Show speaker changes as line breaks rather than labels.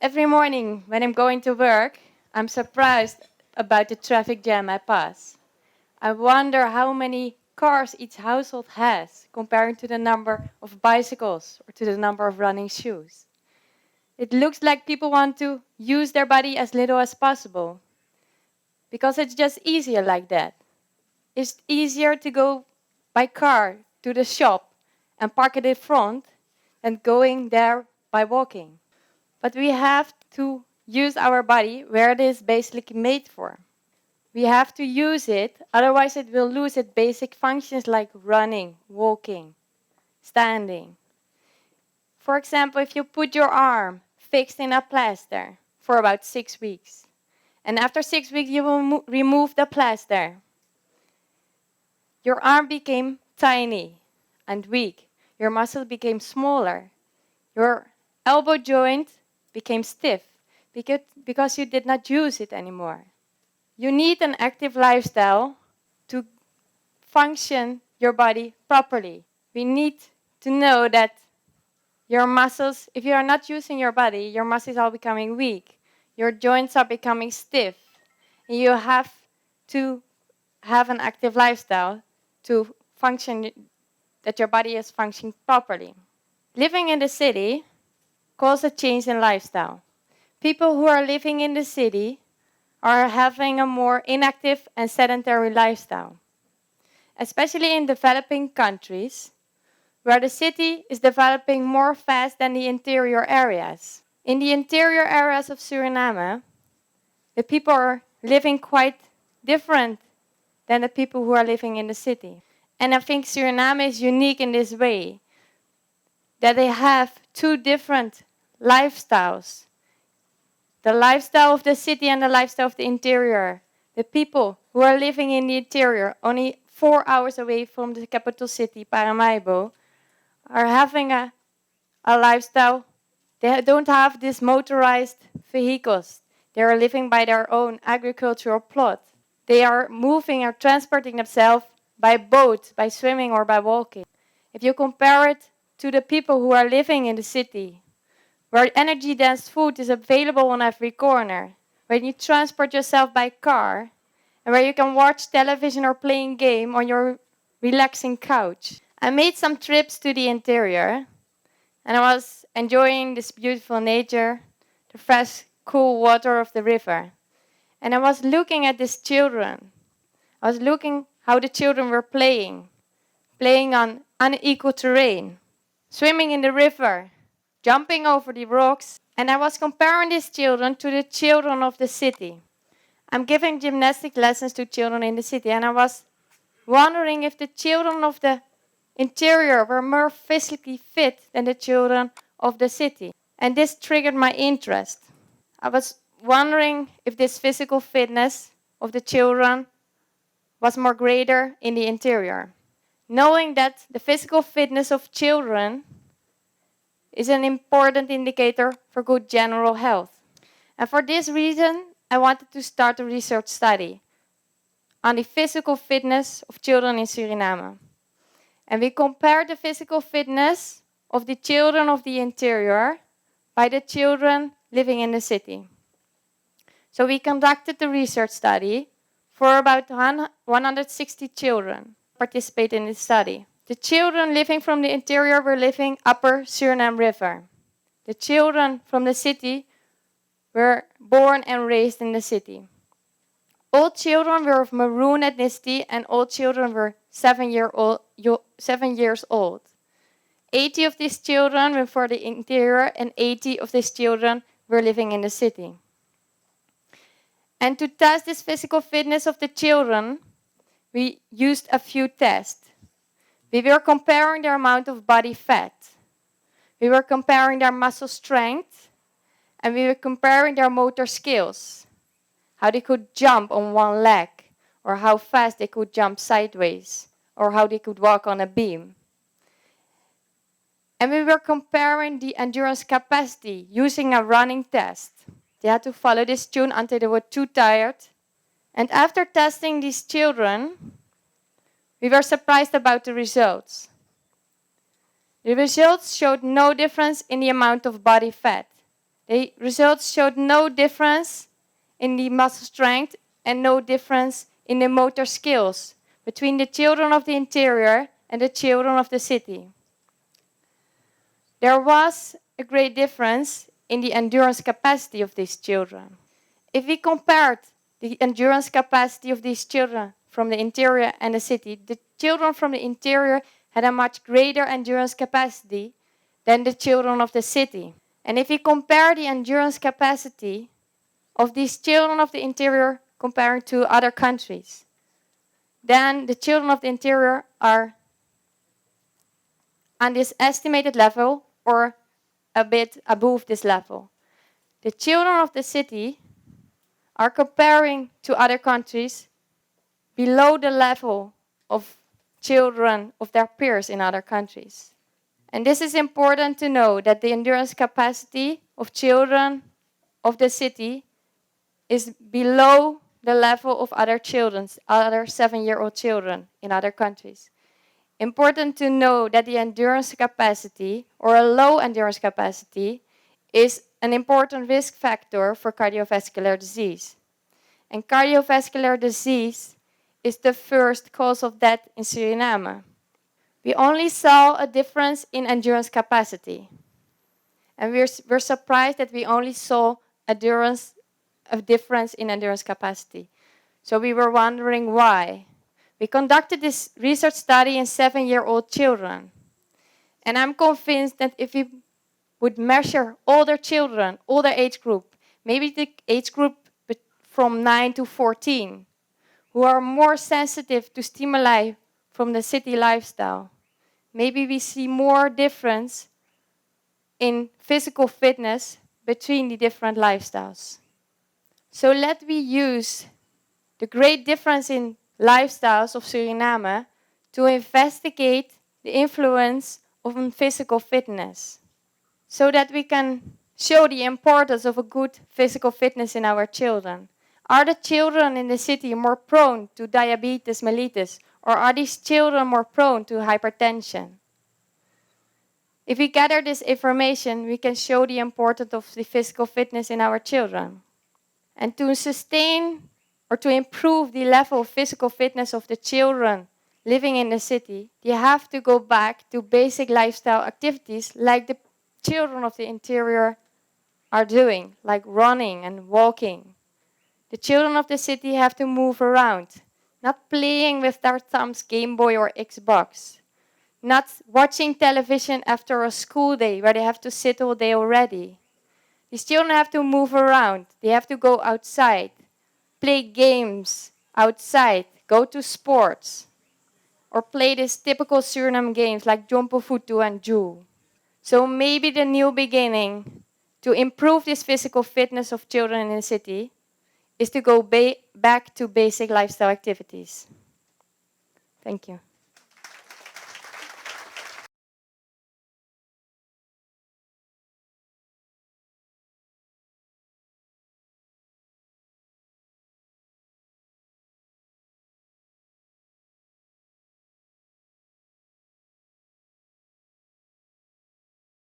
Every morning when I'm going to work, I'm surprised about the traffic jam I pass. I wonder how many cars each household has comparing to the number of bicycles or to the number of running shoes. It looks like people want to use their body as little as possible because it's just easier like that. It's easier to go by car to the shop and park it in front than going there by walking. But we have to use our body where it is basically made for. We have to use it, otherwise it will lose its basic functions like running, walking, standing. For example, if you put your arm fixed in a plaster for about 6 weeks, and after 6 weeks you will remove the plaster, your arm became tiny and weak. Your muscle became smaller. Your elbow joint became stiff because you did not use it anymore. You need an active lifestyle to function your body properly. We need to know that your muscles, if you are not using your body, your muscles are becoming weak. Your joints are becoming stiff. And you have to have an active lifestyle to function, that your body is functioning properly. Living in the city calls a change in lifestyle. People who are living in the city are having a more inactive and sedentary lifestyle, especially in developing countries where the city is developing more fast than the interior areas. In the interior areas of Suriname, the people are living quite different than the people who are living in the city. And I think Suriname is unique in this way, that they have two different lifestyles. The lifestyle of the city and the lifestyle of the interior. The people who are living in the interior, only 4 hours away from the capital city, Paramaribo, are having a lifestyle. They don't have these motorized vehicles. They are living by their own agricultural plot. They are moving or transporting themselves by boat, by swimming or by walking. If you compare it to the people who are living in the city, where energy-dense food is available on every corner, where you transport yourself by car, and where you can watch television or playing game on your relaxing couch. I made some trips to the interior, and I was enjoying this beautiful nature, the fresh, cool water of the river. And I was looking at these children. I was looking how the children were playing on unequal terrain, swimming in the river, jumping over the rocks, and I was comparing these children to the children of the city. I'm giving gymnastic lessons to children in the city, and I was wondering if the children of the interior were more physically fit than the children of the city. And this triggered my interest. I was wondering if this physical fitness of the children was more greater in the interior. Knowing that the physical fitness of children is an important indicator for good general health. And for this reason, I wanted to start a research study on the physical fitness of children in Suriname. And we compared the physical fitness of the children of the interior by the children living in the city. So we conducted the research study for about 160 children participate in this study. The children living from the interior were living upper Suriname River. The children from the city were born and raised in the city. All children were of Maroon ethnicity and all children were 7 years old. 80 of these children were for the interior and 80 of these children were living in the city. And to test this physical fitness of the children, we used a few tests. We were comparing their amount of body fat. We were comparing their muscle strength. And we were comparing their motor skills. How they could jump on one leg. Or how fast they could jump sideways. Or how they could walk on a beam. And we were comparing the endurance capacity using a running test. They had to follow this tune until they were too tired. And after testing these children, we were surprised about the results. The results showed no difference in the amount of body fat. The results showed no difference in the muscle strength and no difference in the motor skills between the children of the interior and the children of the city. There was a great difference in the endurance capacity of these children. If we compared the endurance capacity of these children from the interior and the city, the children from the interior had a much greater endurance capacity than the children of the city. And if we compare the endurance capacity of these children of the interior comparing to other countries, then the children of the interior are on this estimated level or a bit above this level. The children of the city are comparing to other countries below the level of children of their peers in other countries. And this is important to know, that the endurance capacity of children of the city is below the level of other children, other 7-year-old children in other countries. Important to know that the endurance capacity or a low endurance capacity is an important risk factor for cardiovascular disease. And cardiovascular disease is the first cause of death in Suriname. We only saw a difference in endurance capacity. And we're surprised that we only saw a difference in endurance capacity. So we were wondering why. We conducted this research study in 7-year-old children. And I'm convinced that if we would measure older children, older age group, maybe the age group from 9 to 14, who are more sensitive to stimuli from the city lifestyle, maybe we see more difference in physical fitness between the different lifestyles. So let me use the great difference in lifestyles of Suriname to investigate the influence of physical fitness, so that we can show the importance of a good physical fitness in our children. Are the children in the city more prone to diabetes mellitus, or are these children more prone to hypertension? If we gather this information, we can show the importance of the physical fitness in our children. And to sustain or to improve the level of physical fitness of the children living in the city, you have to go back to basic lifestyle activities like the children of the interior are doing, like running and walking. The children of the city have to move around, not playing with their thumbs Game Boy or Xbox, not watching television after a school day where they have to sit all day already. These children have to move around. They have to go outside, play games outside, go to sports, or play these typical Suriname games like Jompo Futu and Ju. So maybe the new beginning to improve this physical fitness of children in the city is to go back to basic lifestyle activities. Thank you.